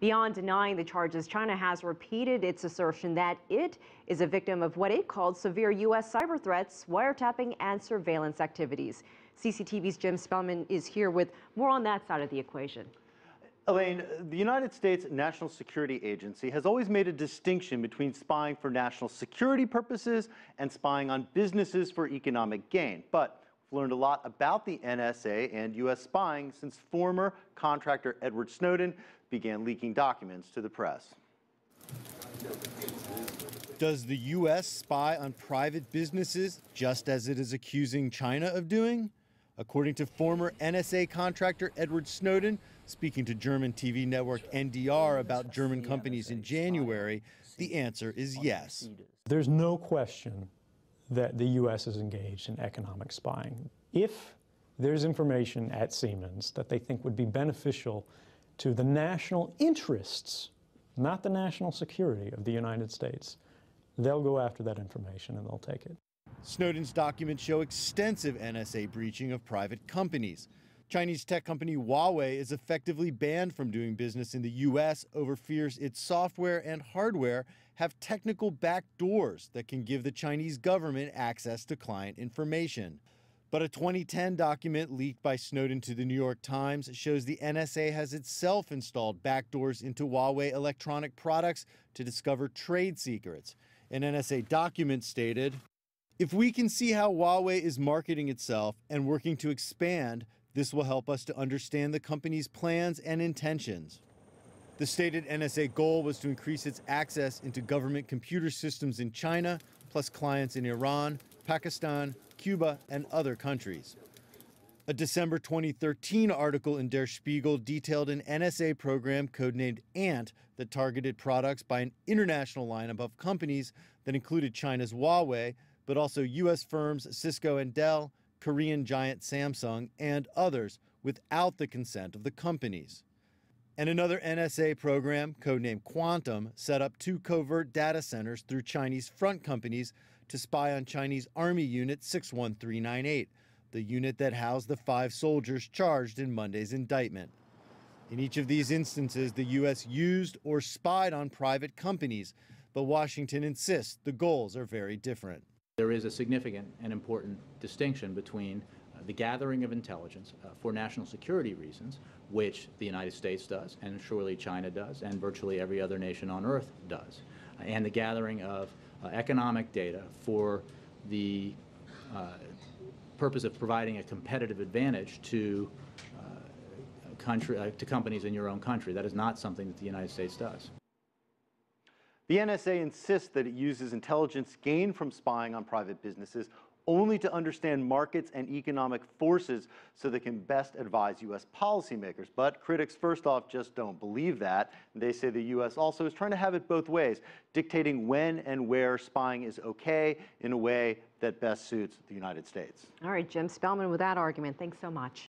Beyond denying the charges, China has repeated its assertion that it is a victim of what it called severe U.S. cyber threats, wiretapping, and surveillance activities. CCTV's Jim Spellman is here with more on that side of the equation. Elaine, the United States National Security Agency has always made a distinction between spying for national security purposes and spying on businesses for economic gain. But we've learned a lot about the NSA and U.S. spying since former contractor Edward Snowden began leaking documents to the press. Does the U.S. spy on private businesses just as it is accusing China of doing? According to former NSA contractor Edward Snowden, speaking to German TV network NDR about German companies in January, the answer is yes. There's no question that the U.S. is engaged in economic spying. If there's information at Siemens that they think would be beneficial to the national interests, not the national security of the United States, they'll go after that information and they'll take it. Snowden's documents show extensive NSA breaching of private companies. Chinese tech company Huawei is effectively banned from doing business in the U.S. over fears its software and hardware have technical backdoors that can give the Chinese government access to client information. But a 2010 document leaked by Snowden to the New York Times shows the NSA has itself installed backdoors into Huawei electronic products to discover trade secrets. An NSA document stated, "If we can see how Huawei is marketing itself and working to expand, this will help us to understand the company's plans and intentions." The stated NSA goal was to increase its access into government computer systems in China, plus clients in Iran, Pakistan, Cuba, and other countries. A December 2013 article in Der Spiegel detailed an NSA program codenamed ANT that targeted products by an international lineup of companies that included China's Huawei, but also U.S. firms Cisco and Dell, Korean giant Samsung, and others without the consent of the companies. And another NSA program, codenamed Quantum, set up 2 covert data centers through Chinese front companies to spy on Chinese Army Unit 61398, the unit that housed the 5 soldiers charged in Monday's indictment. In each of these instances, the U.S. used or spied on private companies, but Washington insists the goals are very different. There is a significant and important distinction between the gathering of intelligence for national security reasons, which the United States does, and surely China does, and virtually every other nation on earth does, and the gathering of economic data for the purpose of providing a competitive advantage to companies in your own country. That is not something that the United States does. The NSA insists that it uses intelligence gained from spying on private businesses only to understand markets and economic forces so they can best advise U.S. policymakers. But critics, first off, just don't believe that. They say the U.S. also is trying to have it both ways, dictating when and where spying is okay in a way that best suits the United States. All right, Jim Spellman with that argument. Thanks so much.